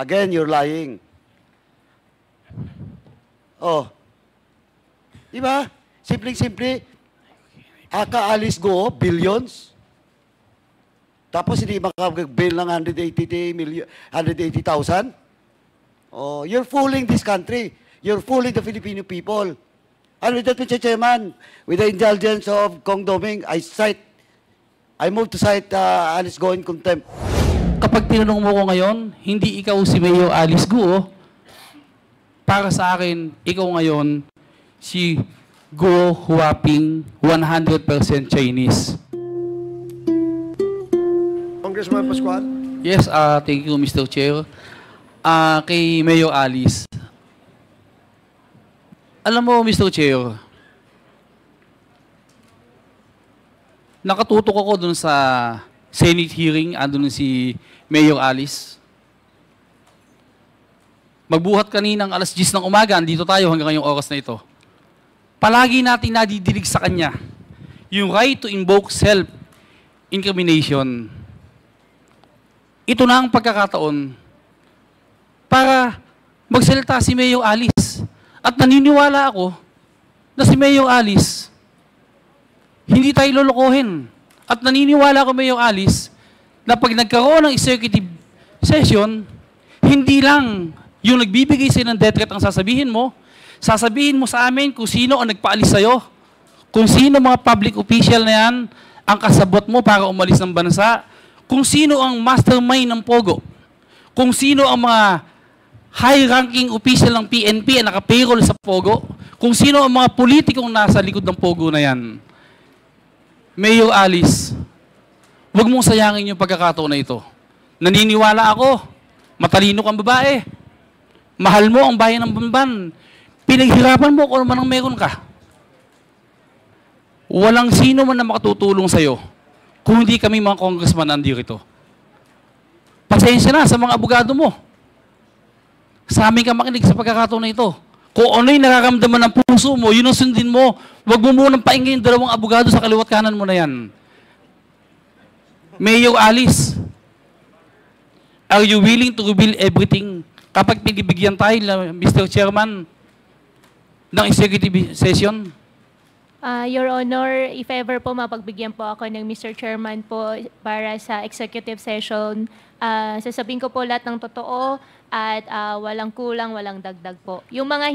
Again, you're lying. Oh. Di ba? Simpleng-simple. Aka-Alice Go, billions. Tapos hindi makapag-bail ng 180,000? Oh, you're fooling this country. You're fooling the Filipino people. And with that, Mr. Chairman, with the indulgence of Kong Doming, I move to cite Alice Go in contempt. Kapag tinanong mo ko ngayon, hindi ikaw si Mayor Alice Go. Para sa akin, ikaw ngayon si Go Huaping 100% Chinese. Congressman Pascual? Yes, thank you, Mr. Chair. Kay Mayor Alice. Alam mo, Mr. Chair, nakatutok ako dun sa Senate hearing, andun si Mayor Alice. Magbuhat kaninang alas 10 ng umaga, andito tayo hanggang ngayong oras na ito. Palagi natin nadidilig sa kanya yung right to invoke self-incrimination. Ito na ang pagkakataon para magsalita si Mayor Alice. At naniniwala ako na si Mayor Alice, hindi tayo lolokohin. At naniniwala ako, Mayor Alice, na pag nagkaroon ng executive session, hindi lang yung nagbibigay sa'yo ng death threat ang sasabihin mo sa amin kung sino ang nagpaalis sa'yo, kung sino mga public official na yan ang kasabot mo para umalis ng bansa, kung sino ang mastermind ng Pogo, kung sino ang mga high-ranking official ng PNP ang naka-payroll sa Pogo, kung sino ang mga politikong nasa likod ng Pogo na yan. Mayor Alice, huwag mong sayangin yung pagkakataon na ito. Naniniwala ako, matalino kang babae, mahal mo ang bayan ng Bamban, pinaghirapan mo kung ano man ang meron ka. Walang sino man na makatutulong sa'yo kung hindi kami mga congressman nandito. Pasensya na sa mga abogado mo. Sa amin ka makinig sa pagkakataon na ito. Kung ano yung nararamdaman ng puso mo, yun ang sundin mo. Huwag mo munang paingin yung dalawang abogado sa kaliwat kanan mo na yan. Mayor Alice, are you willing to reveal everything kapag pinibigyan tayo, Mr. Chairman, ng executive session? Your Honor, if ever po mapagbigyan po ako ng Mr. Chairman po para sa executive session, sasabihin ko po lahat ng totoo at walang kulang, walang dagdag po. Yung mga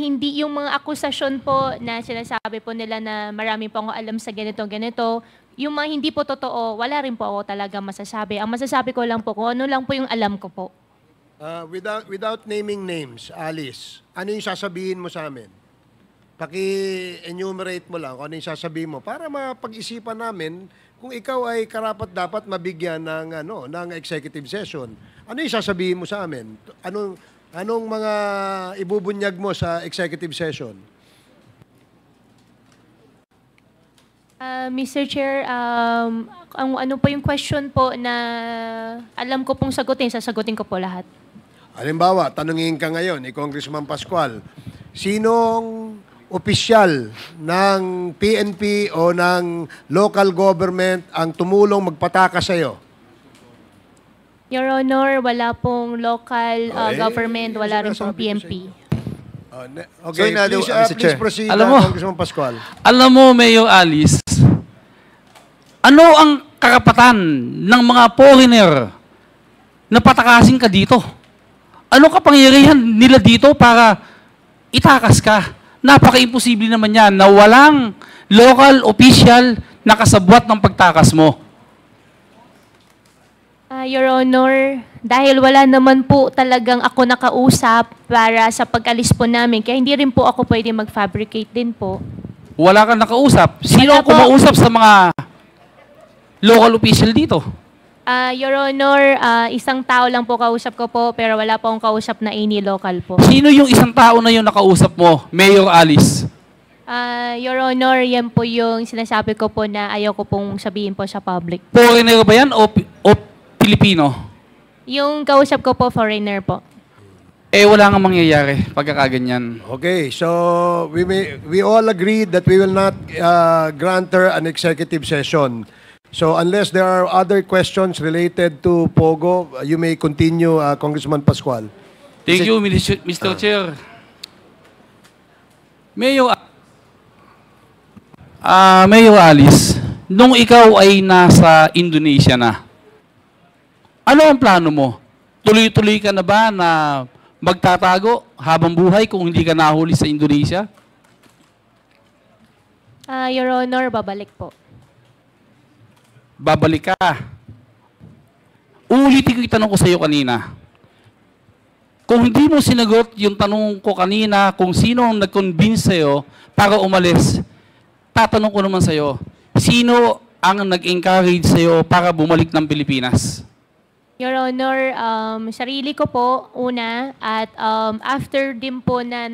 akusasyon po na sinasabi po nila na marami po akong alam sa ganito, yung mga hindi po totoo, wala rin po ako talaga masasabi. Ang masasabi ko lang po kung ano lang po yung alam ko po. Without naming names, Alice, ano yung sasabihin mo sa amin? Paki-enumerate mo lang kung ano yung sasabihin mo para mapag-isipan namin kung ikaw ay karapat-dapat mabigyan ng executive session. Ano yung sasabihin mo sa amin? Anong mga ibubunyag mo sa executive session? Mr. Chair, ano po yung question po na alam ko pong sasagutin ko po lahat. Halimbawa, tanungin ka ngayon ni Congressman Pascual, sinong opisyal ng PNP o ng local government ang tumulong magpataka sa iyo? Your Honor, wala pong local government, wala rin pong PNP. Okay, please proceed, Congressman Pascual. Alam mo, Mayor Alice, ano ang karapatan ng mga foreigner na patakasin ka dito? Ano kapangyarihan nila dito para itakas ka? Napaka-imposible naman yan na walang local official na kasabwat ng pagtakas mo. Your Honor, dahil wala naman po talagang ako nakausap para sa pag-alis po namin, kaya hindi rin po ako pwede mag-fabricate din po. Wala kang nakausap? Sino Wala ang kumausap sa mga local official dito? Your Honor, isang tao lang po kausap ko po, pero wala po akong kausap na any local po. Sino yung isang tao na yung nakausap mo, Mayor Alice? Your Honor, yan po yung sinasabi ko po na ayaw ko pong sabihin po sa public. Foreigner ba yan o Pilipino? Yung kausap ko po, foreigner po. Wala nga mangyayari pagkakaganyan. Okay, so we all agreed that we will not grant her an executive session. So unless there are other questions related to Pogo, you may continue, Congressman Pascual. Thank you, Mr. Chair. Mayor Alice, nung ikaw ay nasa Indonesia na, ano ang plano mo? Tuloy-tuloy ka na ba na magtatago habang buhay kung hindi ka nahuli sa Indonesia? Your Honor, babalik po. Babalik ka. Uulitin ko yung tanong ko sa iyo kanina. Kung hindi mo sinagot yung tanong ko kanina kung sino ang nag-convince sa'yo para umalis, tatanong ko naman sa'yo, sino ang nag-encourage sa'yo para bumalik ng Pilipinas? Your Honor, sarili ko po una at after din po na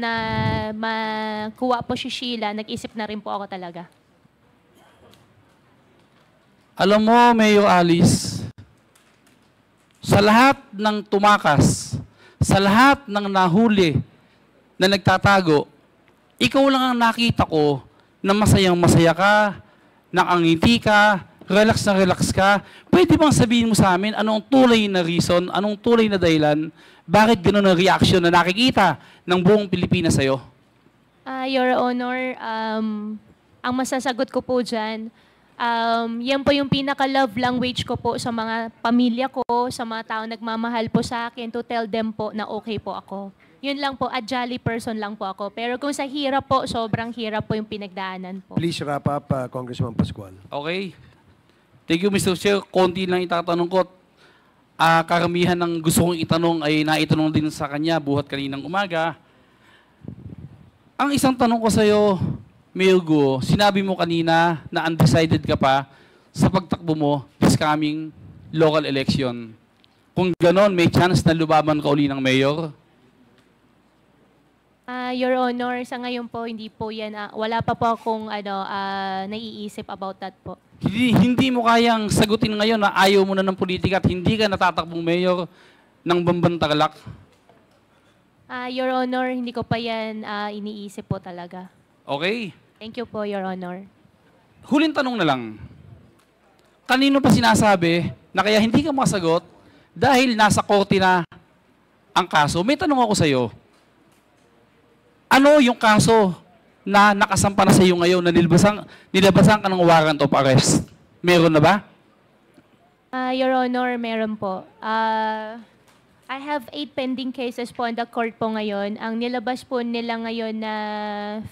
makuha po si Sheila, nag-isip na rin po ako talaga. Alam mo, Mayor Alice, sa lahat ng tumakas, sa lahat ng nahuli na nagtatago, ikaw lang ang nakita ko na masayang-masaya ka, nakangiti ka, relax na relax ka. Pwede bang sabihin mo sa amin anong tunay na reason, anong tunay na dahilan, bakit gano'n ang reaction na nakikita ng buong Pilipinas sa'yo? Your Honor, ang masasagot ko po dyan, yan po yung pinaka-love language ko po sa mga pamilya ko, sa mga tao nagmamahal po sa akin, to tell them po na okay po ako. Yun lang po, a jolly person lang po ako. Pero kung sa hirap po, sobrang hirap po yung pinagdaanan po. Please wrap up, Congressman Pascual. Okay. Thank you, Mr. Chair. Konti lang itatanong ko. Karamihan ng gusto kong itanong ay naitanong din sa kanya buhat kaninang umaga. Ang isang tanong ko sa iyo, Mayor Go, sinabi mo kanina na undecided ka pa sa pagtakbo mo this coming local election. Kung ganon, may chance na lubaban ka uli ng mayor? Your Honor, sa ngayon po, hindi po yan, wala pa po akong naiisip about that po. Hindi mo kayang sagutin ngayon na ayaw mo na ng politika at hindi ka natatakbong mayor ng Bambantarlac? Your Honor, hindi ko pa yan iniisip po talaga. Okay. Thank you po, Your Honor. Huling tanong na lang. Kanino pa sinasabi na kaya hindi ka masagot dahil nasa korte na ang kaso? May tanong ako sa iyo. Ano yung kaso na nakasampa na sa iyo ngayon na nilabasan ka ng warrant of arrest? Meron na ba? Your Honor, meron po. I have 8 pending cases po on the court po ngayon. Ang nilabas po nila ngayon na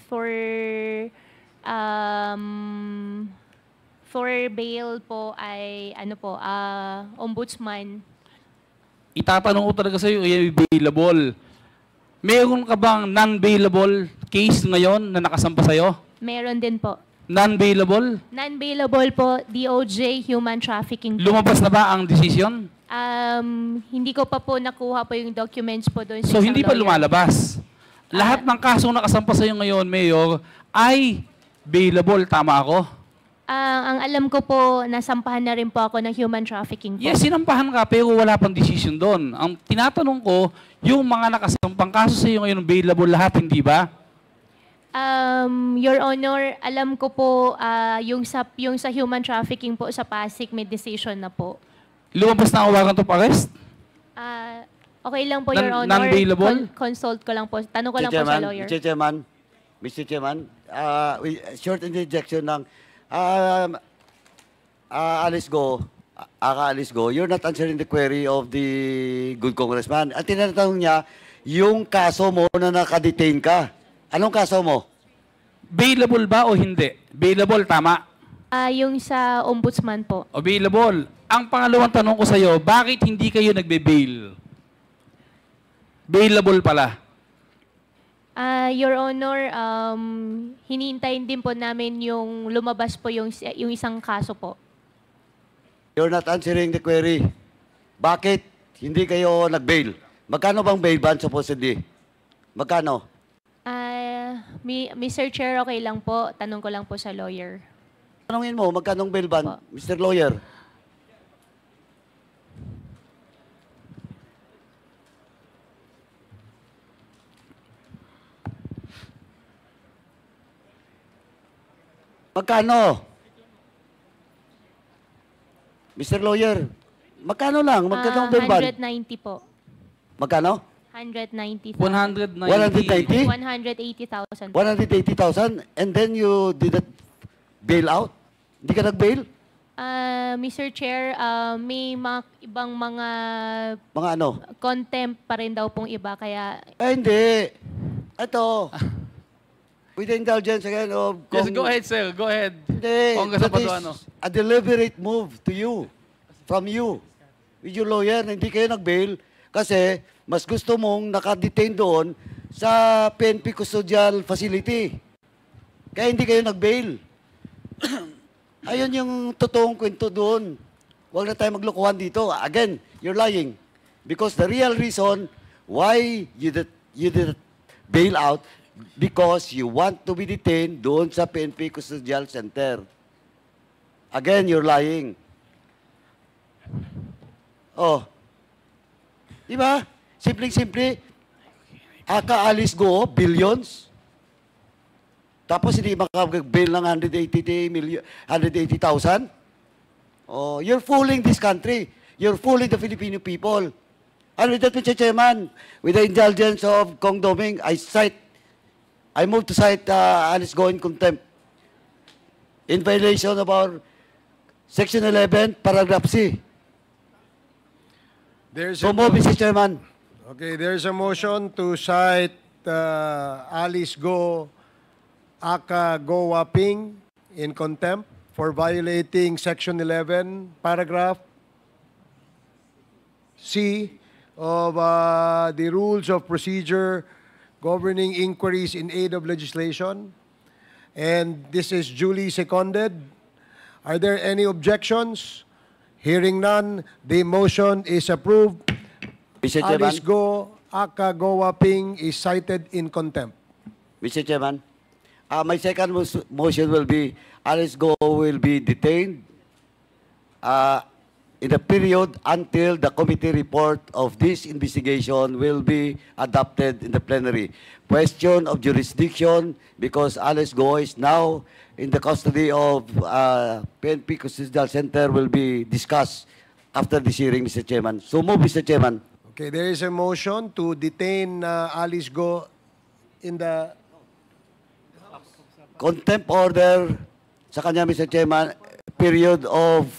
for bail po ay ombudsman. Itatanong ko talaga sa iyo, available. Meron ka bang non-bailable case ngayon na nakasampa sa iyo? Meron din po. Non-bailable? Non-bailable po, DOJ, human trafficking po. Lumabas na ba ang decision? Hindi ko pa po nakuha po yung documents po doon sa So isang hindi pa lawyer. lumalabas? Lahat ng kasong nakasampa sa iyo ngayon, Mayor, ay bailable. Tama ako? Ang alam ko po, nasampahan na rin po ako ng human trafficking po. Yes, sinampahan ka pero wala pang decision doon. Ang tinatanong ko, yung mga nakasampang kaso sa iyo ngayon, bailable lahat, hindi ba? Your Honor, alam ko po, yung sa human trafficking po sa Pasig, may decision na po. Lumabas na ang warrant of arrest? Okay lang po, Your Honor. Non-bailable? Consult ko lang po. Tanong ko lang po sa lawyer. Mr. Chairman, short interjection lang. Alice Go, you're not answering the query of the good congressman. At tinatanong niya, yung kaso mo na nakadetain ka. Anong kaso mo? Bailable ba o hindi? Bailable, tama? Yung sa ombudsman po. Available. Ang pangalawang tanong ko sa iyo, bakit hindi kayo nagbe-bail? Bailable pala. Your Honor, hinintayin din po namin yung lumabas po yung isang kaso po. You're not answering the query. Bakit hindi kayo nag-bail? Magkano bang bail ban supposedly? Magkano? Mr. Chair, okay lang po. Tanong ko lang po sa lawyer. Tanungin mo, magkano bail ban, Opo. Mr. Lawyer? Magkano? Mr. Lawyer, magkano lang? Magkano bail ban? 190 po. Magkano? 190,000. 190. 190? 180,000. 180,000? And then you did not bail out? Hindi ka nag-bail? Mr. Chair, may ibang mga Mga ano? contempt pa rin daw pong iba, kaya Hindi. Ito. With the indulgence again of... Yes, go ahead, sir. Go ahead. Hindi. Congressman That is Paduano. a deliberate move to you. From you. With your lawyer, hindi kayo nag-bail kasi mas gusto mong nakadetain doon sa PNP Custodial Facility. Kaya hindi kayo nag-bail. Ayun yung totoong kwento doon. Huwag na tayo maglokohan dito. Again, you're lying. Because the real reason why you did bail out because you want to be detained doon sa PNP Custodial Center. Again, you're lying. Oh. Di ba? Simpleng-simple. Aka-Alice Go, billions. Tapos hindi makapag-bail ng 180,000? Oh, you're fooling this country. You're fooling the Filipino people. And with that, Mr. Chairman, with the indulgence of Kong Doming, I move to cite Alice Go in contempt. In violation of our Section 11, Paragraph C. So move, Mr. Chairman. Okay, there's a motion to cite Alice Go, aka Go Waping, in contempt for violating Section 11, Paragraph C of the Rules of Procedure governing inquiries in aid of legislation. And this is duly seconded. Are there any objections? Hearing none, the motion is approved. Mr. Chairman. Alice Go, aka Go Waping, is cited in contempt. Mr. Chairman, my second motion will be Alice Go will be detained in the period until the committee report of this investigation will be adopted in the plenary. Question of jurisdiction, because Alice Go is now in the custody of PNP Custodial Center, will be discussed after this hearing, Mr. Chairman. So move, Mr. Chairman. Okay, there is a motion to detain Alice Go in the... Contempt order sa kanya, Mr. Chairman, period of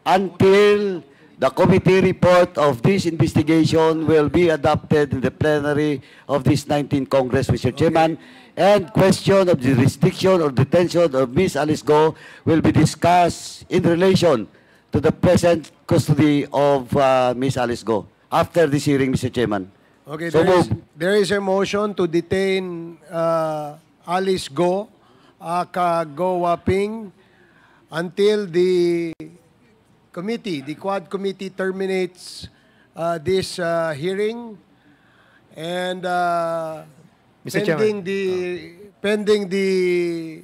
until the committee report of this investigation will be adopted in the plenary of this 19th Congress, Mr. Chairman. And question of jurisdiction or detention of Ms. Alice Go will be discussed in relation to the present custody of Ms. Alice Go after this hearing, Mr. Chairman. Okay, So there is a motion to detain Alice Go, aka Go Waping, until the committee, the Quad Committee, terminates this hearing, and Mr. pending the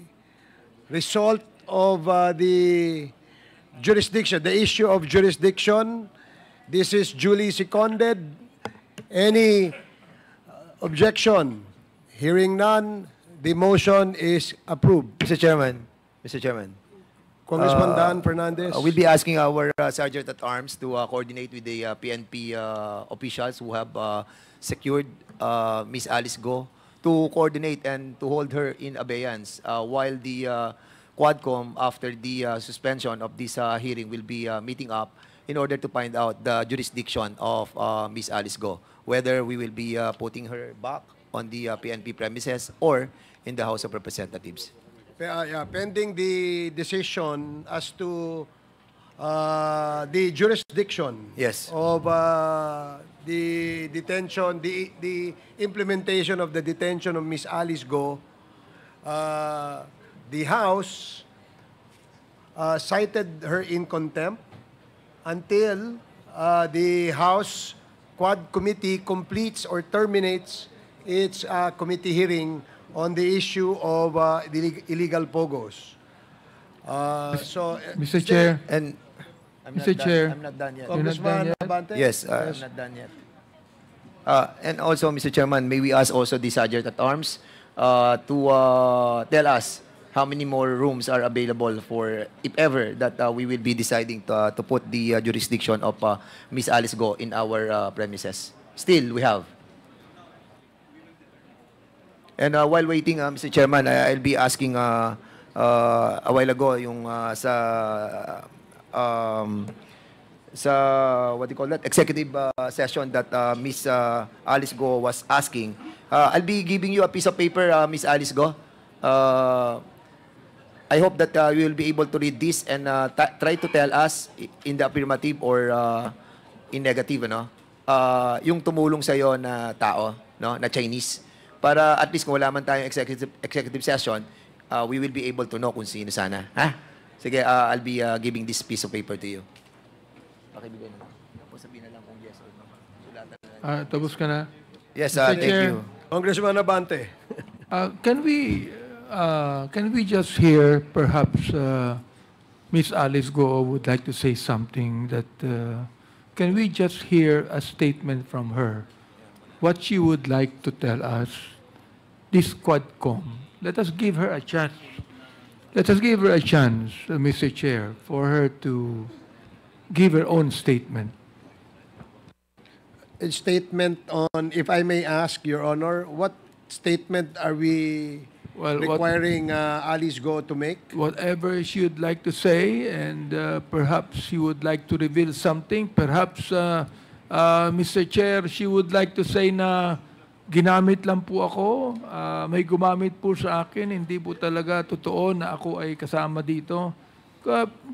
result of the jurisdiction, the issue of jurisdiction. This is duly seconded. Any objection? Hearing none, the motion is approved. Mr. Chairman. Congressman Dan Fernandez. We'll be asking our Sergeant at Arms to coordinate with the PNP officials who have secured Ms. Alice Go to coordinate and to hold her in abeyance while the Quadcom, after the suspension of this hearing, will be meeting up in order to find out the jurisdiction of Ms. Alice Go, whether we will be putting her back on the PNP premises or in the House of Representatives. Pending the decision as to the jurisdiction Yes. of the detention, the implementation of the detention of Ms. Alice Go, the House cited her in contempt until the House Quad Committee completes or terminates its committee hearing on the issue of the illegal pogos. Mr. Chair, And Mr. Chair. I'm not done yet. Congressman yet? Abante? Yes, I'm not done yet. And also, Mr. Chairman, may we ask also the Sergeant at Arms to tell us how many more rooms are available for, if ever, that we will be deciding to put the jurisdiction of Ms. Alice Go in our premises. Still, we have. And while waiting, Mr. Chairman, I'll be asking a while ago yung sa what do you call that executive session that Miss Alice Go was asking. I'll be giving you a piece of paper, Miss Alice Go. I hope that you will be able to read this and try to tell us in the affirmative or in negative, ano? Yung tumulong sa iyo na tao, no, na Chinese. Para at least kung wala man tayong executive session, we will be able to know kung sino sana. Ha? Sige, I'll be giving this piece of paper to you. Pakibigay na. Tapos sabihin na lang kung yes or no. Sulatan na lang. Tapos ka na? Yes, Mr. thank Chair. you. Congressman Abante. Can we just hear perhaps Miss Alice Go would like to say something that can we just hear a statement from her what she would like to tell us this Quadcom. Let us give her a chance. Let us give her a chance, Mr. Chair, for her to give her own statement. A statement on, if I may ask, Your Honor, what statement are we Well, requiring Alice Go to make? whatever she would like to say, and perhaps she would like to reveal something. Perhaps, Mr. Chair, she would like to say na ginamit lang po ako, may gumamit po sa akin, hindi po talaga totoo na ako ay kasama dito.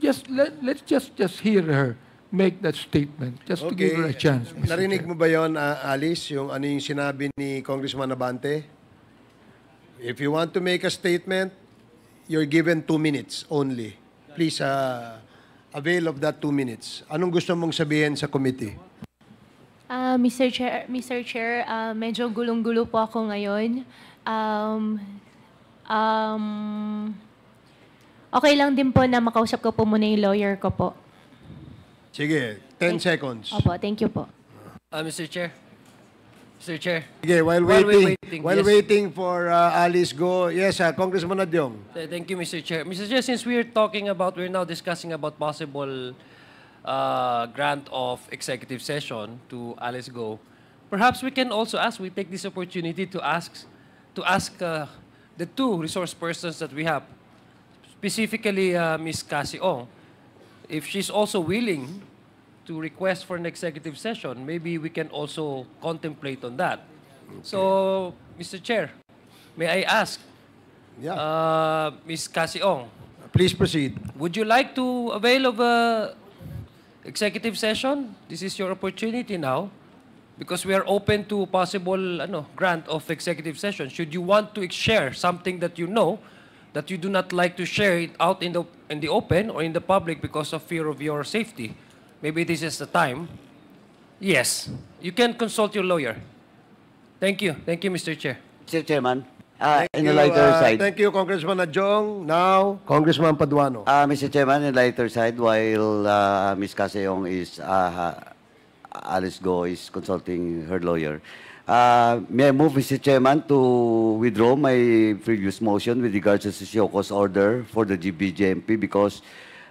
Let's just hear her make that statement, just to give her a chance, Mr. Narinig Chair. mo ba yon, Alice, yung ano yung sinabi ni Congressman Abante? If you want to make a statement, you're given 2 minutes only. Please avail of that 2 minutes. Anong gusto mong sabihin sa committee? Mr. Chair, medyo gulong-gulo po ako ngayon. Okay lang din po na makausap ko po muna yung lawyer ko po. Sige, 10 seconds. Opo, thank you po. Mr. Chair. Mr. Chair. Sige, while we're waiting, yes. waiting for Alice Go. Yes, Congressman Adyong. Thank you, Mr. Chair. Mr. Chair, since we're now discussing about possible grant of executive session to Alice Go, perhaps we can also ask, we take this opportunity to ask the 2 resource persons that we have, specifically Ms. Cassie Ong, if she's also willing to request for an executive session, maybe we can also contemplate on that. Okay. So, Mr. Chair, may I ask, Ms. Cassie Ong, Please proceed. would you like to avail of a executive session? This is your opportunity now, because we are open to possible grant of executive session. Should you want to share something that you know that you do not like to share it out in the open or in the public because of fear of your safety, maybe this is the time. Yes, you can consult your lawyer. Thank you, Mr. Chair. Mr. Chairman, Thank in the you, lighter side. Thank you, Congressman Adjong. Now, Congressman Paduano. Mr. Chairman, in the lighter side, while Ms. Caseyong is, Alice Go is consulting her lawyer, may I move, Mr. Chairman, to withdraw my previous motion with regards to Sioco's order for the BGMP because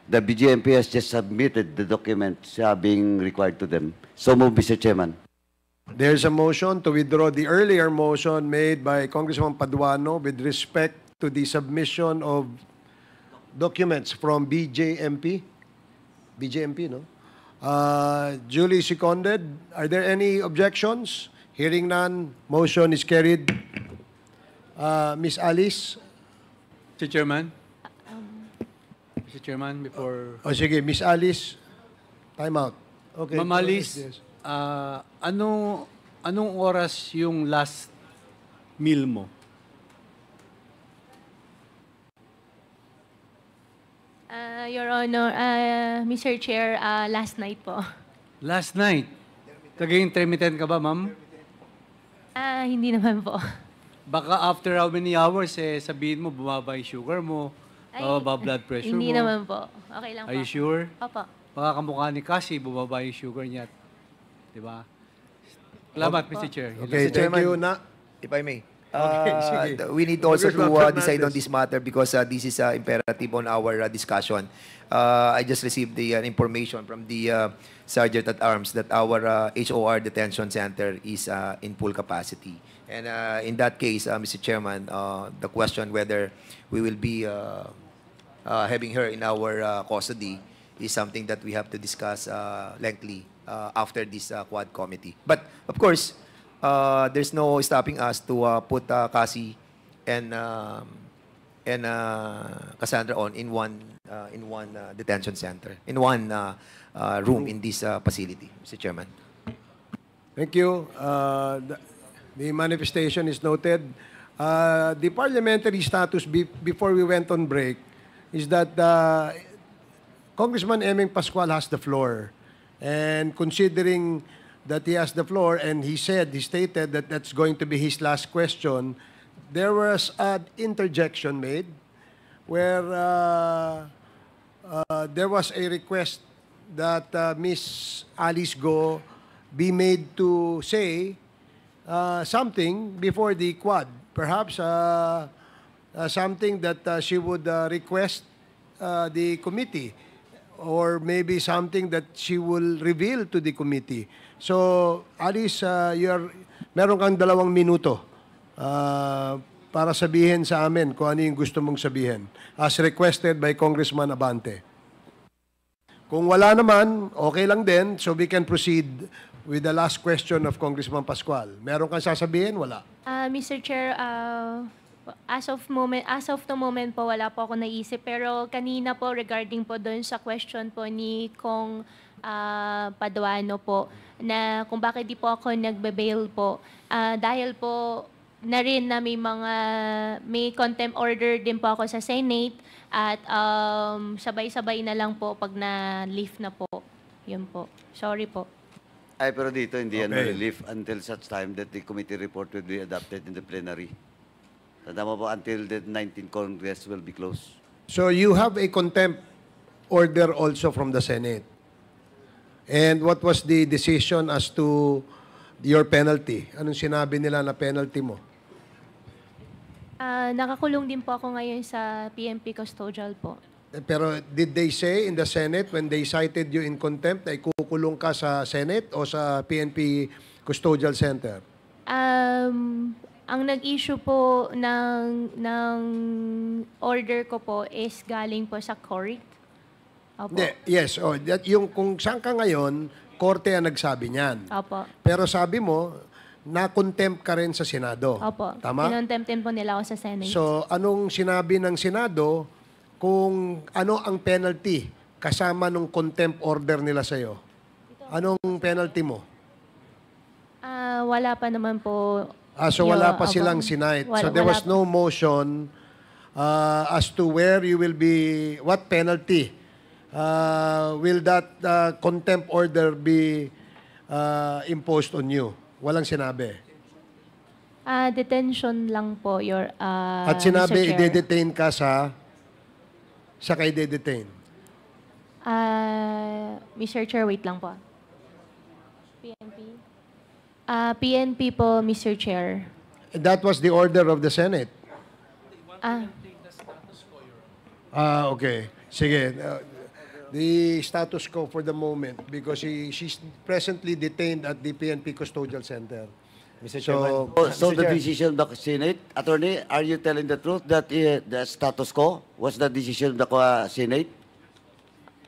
the BGMP has just submitted the documents being required to them. So move, Mr. Chairman. There's a motion to withdraw the earlier motion made by Congressman Paduano with respect to the submission of documents from BJMP. BJMP, no? Duly seconded. Are there any objections? Hearing none, motion is carried. Ms. Alice? Mr. Chairman? Mr. Chairman, before... O sige, Ms. Alice, time out. Okay. Ma'am Alice, Yes. anong oras yung last meal mo? Your Honor, Mr. Chair, last night po. Last night. Taga-intermittent ka ba, ma'am? Hindi naman po. Baka after how many hours, sabihin mo, bumaba yung sugar mo, bababa blood pressure Hindi mo. naman po. Okay lang po. Are you sure? Opo. Baka kamukha ni Cassie, bumaba yung sugar niya. Diba? Salamat, Mr. Chair. Okay, Mr. thank Chairman. you. Na, If I may. sige. We need also to Congressman decide on Fernandez. this matter because this is imperative on our discussion. I just received the information from the Sergeant at Arms that our HOR detention center is in full capacity. And in that case, Mr. Chairman, the question whether we will be having her in our custody is something that we have to discuss lengthily after this Quad Committee. But of course, there's no stopping us to put Cassie and Cassandra on in one detention center, in one room in this facility, Mr. Chairman. Thank you. The manifestation is noted. The parliamentary status before we went on break is that Congressman Emeng Pascual has the floor. And considering that he has the floor and he stated that that's going to be his last question, there was an interjection made where there was a request that Miss Alice Go be made to say something before the Quad. Perhaps something that she would request the committee, or maybe something that she will reveal to the committee. So, Alice, meron kang 2 minuto para sabihin sa amin kung ano yung gusto mong sabihin, as requested by Congressman Abante. Kung wala naman, okay lang din, so we can proceed with the last question of Congressman Pascual. Meron kang sasabihin? Wala. Mr. Chair, as of the moment po, wala po ako naisip. Pero kanina po, regarding po doon sa question po ni Kong Paduano po, na kung bakit di po ako nagbe-bail po. Dahil po na rin na may contempt order din po ako sa Senate at sabay-sabay na lang po pag na-lift na po. Yun po. Sorry po. Ay, pero dito hindi yan Okay. relief until such time that the committee report will be adopted in the plenary. Tanda mo po, until the 19th Congress will be closed. So you have a contempt order also from the Senate. And what was the decision as to your penalty? Anong sinabi nila na penalty mo? Nakakulong din po ako ngayon sa PNP custodial po. Pero did they say in the Senate when they cited you in contempt ay kukulong ka sa Senate o sa PNP Custodial Center? Ang nag-issue po ng order ko po is galing po sa court. Opo. Hindi, yes. Oh, yung kung saan ka ngayon, korte ang nagsabi niyan. Opo. Pero sabi mo, na-contempt ka rin sa Senado. Opo. Tama? Kinontempt din po nila ako sa Senate. So, anong sinabi ng Senado kung ano ang penalty kasama nung contempt order nila sa'yo? Anong penalty mo? Wala pa naman po. So wala pa Opo. silang sinight. So there Wala was pa. no motion as to where you will be, what penalty will that contempt order be imposed on you? Walang sinabi. Detention lang po, At sinabi, Mr. Chair. i-detain ka sa kay de-detain. Mr. Chair, wait lang po. PNP? PNP po, Mr. Chair. That was the order of the Senate. Okay. Sige. The status quo for the moment because she's presently detained at the PNP Custodial Center. Mr. So, So Mr. the Chair, decision of the Senate, Attorney, are you telling the truth that the status quo was the decision of the Senate?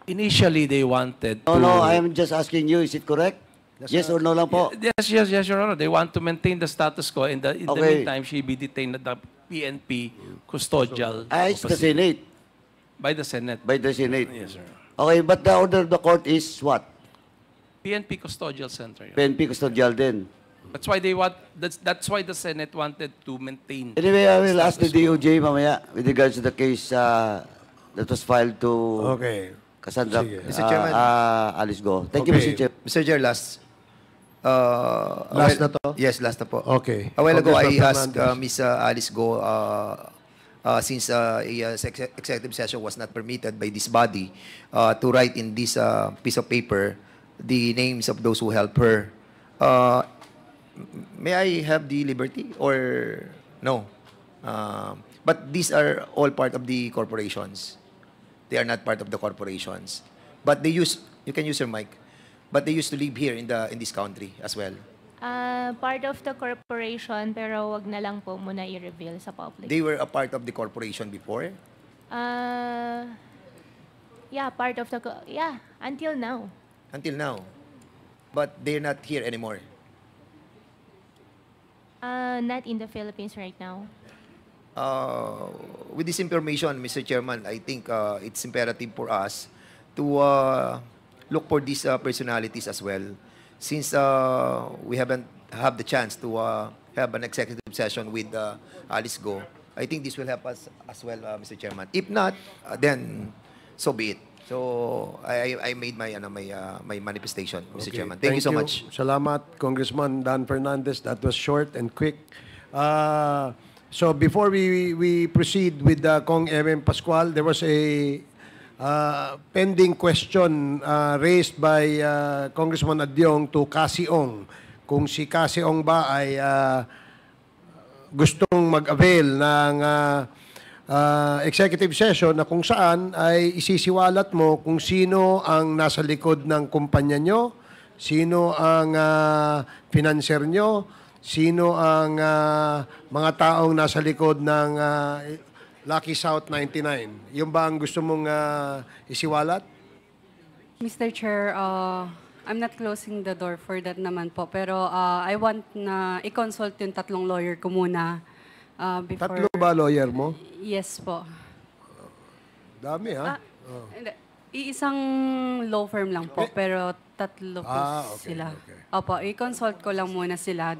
Initially, they wanted No, to... no, I am just asking you, is it correct? Yes or no lang po? Yes, Your Honor. They want to maintain the status quo. In the Okay. meantime, she be detained at the PNP custodial It's the facility. Senate, By the Senate. by the Senate. Yes, sir. Okay, but the order of the court is what? PNP custodial center. Your Honor. PNP custodial din. That's why they want. That's why the Senate wanted to maintain. Anyway, I will ask the status quo. DOJ mamaya with regards to the case that was filed to Okay. Cassandra Sige. Mr. Chairman. Alice Go. Thank you, Okay. Mr. Chair. Mr. Chair, last. Last na to? Yes, last na po. Okay. A while ago, I Congressman asked Fernandez. Ms. Alice Go, since a executive session was not permitted by this body, to write in this piece of paper the names of those who helped her. May I have the liberty or No. But these are all part of the corporations. They are not part of the corporations. But they use, you can use your mic, but they used to live here in this country as well. Part of the corporation, pero wag na lang po muna i-reveal sa public. They were a part of the corporation before. Yeah, part of the, until now. Until now. But they're not here anymore. Not in the Philippines right now. With this information, Mr. Chairman, I think it's imperative for us to look for these personalities as well. Since we haven't have the chance to have an executive session with Alice Go, I think this will help us as well, Mr. Chairman. If not, then so be it. So I made my my manifestation, Mr. Chairman. Thank you so much. Salamat, Congressman Dan Fernandez. That was short and quick. So before we proceed with Kong M.M. Pascual, there was a pending question raised by Congressman Adyong to Cassie Ong. Kung si Cassie Ong ba ay gustong mag-avail ng executive session na kung saan ay isisiwalat mo kung sino ang nasa likod ng kumpanya nyo, sino ang financer nyo, sino ang mga taong nasa likod ng Lucky South 99. Yung ba ang gusto mong isiwalat? Mr. Chair, I'm not closing the door for that naman po. Pero I want na i-consult yung tatlong lawyer ko muna. Before... Tatlo ba lawyer mo? Yes po. Dami, ha? Hindi. Iisang law firm lang po, pero tatlo po okay, sila. okay. Opo, i-consult ko lang muna sila.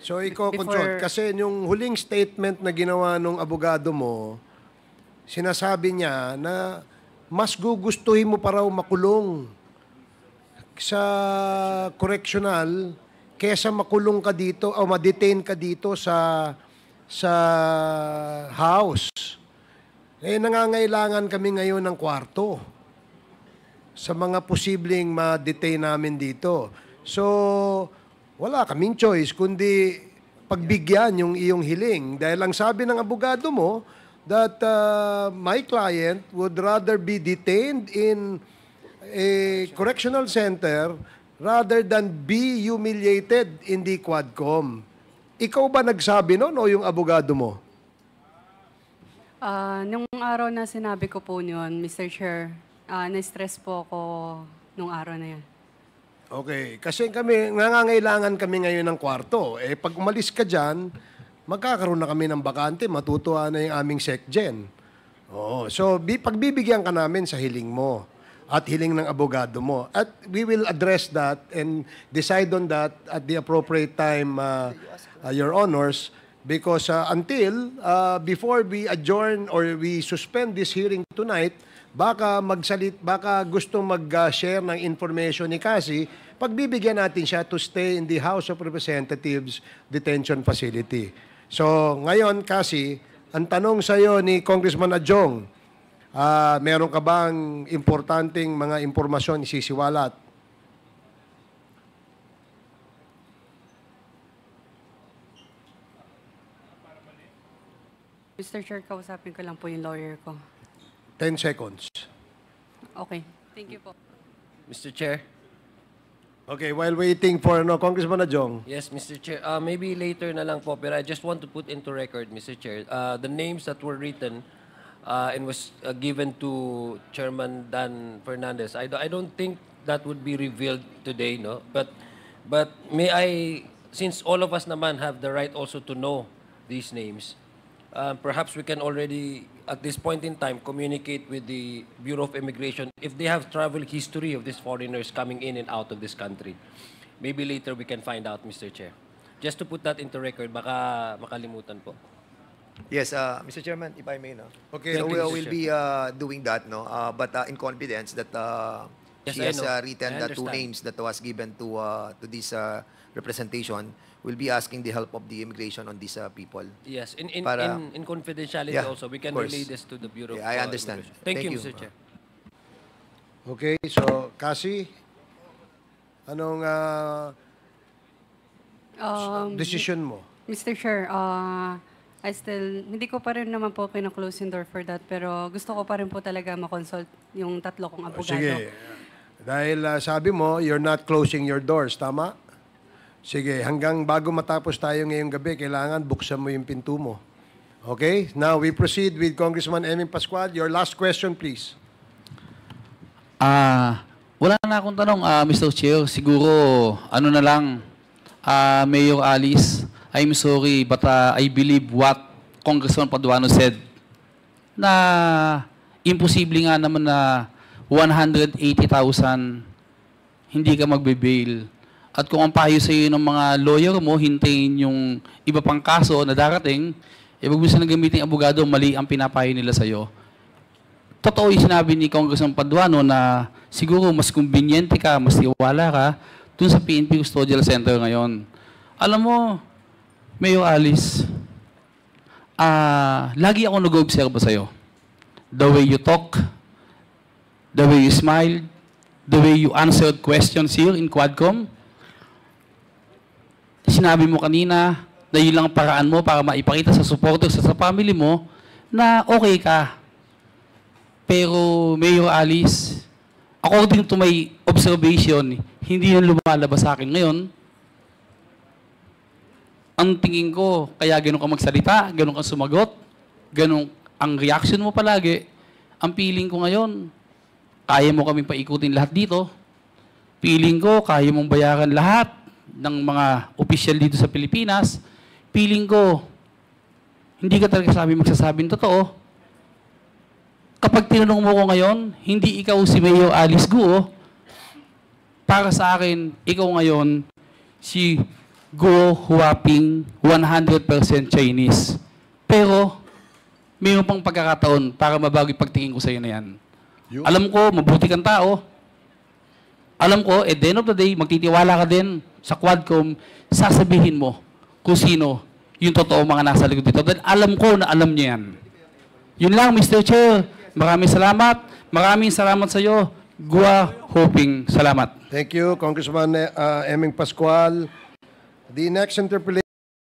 So, consult. Kasi yung huling statement na ginawa ng abogado mo, sinasabi niya na mas gugustuhin mo pa raw makulong sa correctional kesa makulong ka dito o ma-detain ka dito sa house. Eh, nangangailangan kami ngayon ng kwarto sa mga posibleng ma-detain namin dito. So, wala kaming choice kundi pagbigyan yung iyong hiling. Dahil ang sabi ng abogado mo that my client would rather be detained in a correctional center rather than be humiliated in the Quadcom. Ikaw ba nagsabi nun o yung abogado mo? Nung araw na sinabi ko po yun, Mr. Chair, na-stress po ako nung araw na yan. Okay. Kasi nangangailangan kami ngayon ng kwarto. Eh, pag umalis ka dyan, magkakaroon na kami ng bakante, matutuwa na yung aming SecGen. Oo. So, pagbibigyan ka namin sa hiling mo at hiling ng abogado mo. At we will address that and decide on that at the appropriate time, Your Honors, because before we adjourn or we suspend this hearing tonight, baka gusto mag-share ng information ni Cassie, pagbibigyan natin siya to stay in the House of Representatives Detention Facility. So, ngayon, Cassie, ang tanong sa iyo ni Congressman Adjong, meron ka bang importanteng mga impormasyon isisiwalat? Mr. Chair, kausapin ko lang po yung lawyer ko. 10 seconds. Okay. Thank you po. Mr. Chair. Okay, while waiting for Congressman Adjong. Yes, Mr. Chair. Maybe later na lang po, pero I just want to put into record, Mr. Chair, the names that were written and was given to Chairman Dan Fernandez. I don't think that would be revealed today, no? But may I, since all of us naman have the right also to know these names, perhaps we can already, at this point in time, communicate with the Bureau of Immigration if they have travel history of these foreigners coming in and out of this country. Maybe later we can find out, Mr. Chair. Just to put that into record, baka makalimutan po. Yes, Mr. Chairman, if I may, no? Okay, So Thank we you, Mr. will be doing that, no? But in confidence that Yes, she I has know. written I the two understand. names that was given to this representation. We'll be asking the help of the immigration on these people. Yes, in Para- confidentiality Yeah, also, we can of course. relay this to the Bureau Yeah, I of understand. Immigration. Thank Thank you, you. Mr. Chair. Okay, so Cassie, anong decision mo? Mr. Chair, hindi ko pa rin naman po kina-close yung door for that, pero gusto ko pa rin po talaga makonsult yung tatlo kong abogado. Sige. Dahil sabi mo, you're not closing your doors, tama? Sige, hanggang bago matapos tayo ngayong gabi, kailangan buksan mo yung pinto mo. Okay? Now, we proceed with Congressman Eming Pascual. Your last question, please. Wala na akong tanong, Mr. Chair. Siguro, ano na lang, Mayor Alice, I'm sorry, but I believe what Congressman Paduano said, na imposible nga naman na 180,000 hindi ka magbe-bail. At kung ang payo sa iyo ng mga lawyer mo, hintayin yung iba pang kaso na darating, ibig mo na gamitin ang abogado, mali ang pinapayo nila sa iyo. Totoo yung sinabi ni Congressman Paduano na siguro mas conveniente ka, mas tiwala ka dun sa PNP Custodial Center ngayon. Alam mo, Mayor Alice, lagi ako nag-observe sa iyo. The way you talk, the way you smile, the way you answered questions here in Quadcom. Sinabi mo kanina na yun lang ang paraan mo para maipakita sa supporters sa family mo na okay ka. Pero, Mayor Alice, according to my observation, hindi yun lumalabas sa akin ngayon. Ang tingin ko, kaya ganun ka magsalita, ganun ka sumagot, ganun ang reaction mo palagi. Ang feeling ko ngayon, kaya mo kaming paikutin lahat dito. Feeling ko, kaya mong bayaran lahat ng mga opisyal dito sa Pilipinas. Feeling ko, hindi ka talaga magsasabing totoo. Kapag tinanong mo ko ngayon, hindi ikaw si Mayor Alice Guo. Para sa akin, ikaw ngayon si Guo Huaping 100% Chinese. Pero, mayroon pang pagkakataon para mabago yung pagtingin ko sa iyo na yan. Alam ko, mabuti kang tao. Alam ko, at the end of the day, magtitiwala ka din sa Quadcom, sasabihin mo kung sino yung totoo mga nasa likod dito. Then alam ko na alam niya yan. Yun lang, Mr. Chair. Maraming salamat. Maraming salamat sa iyo. Gua Hoping. Salamat. Thank you, Congressman Eming Pascual. The next interpellation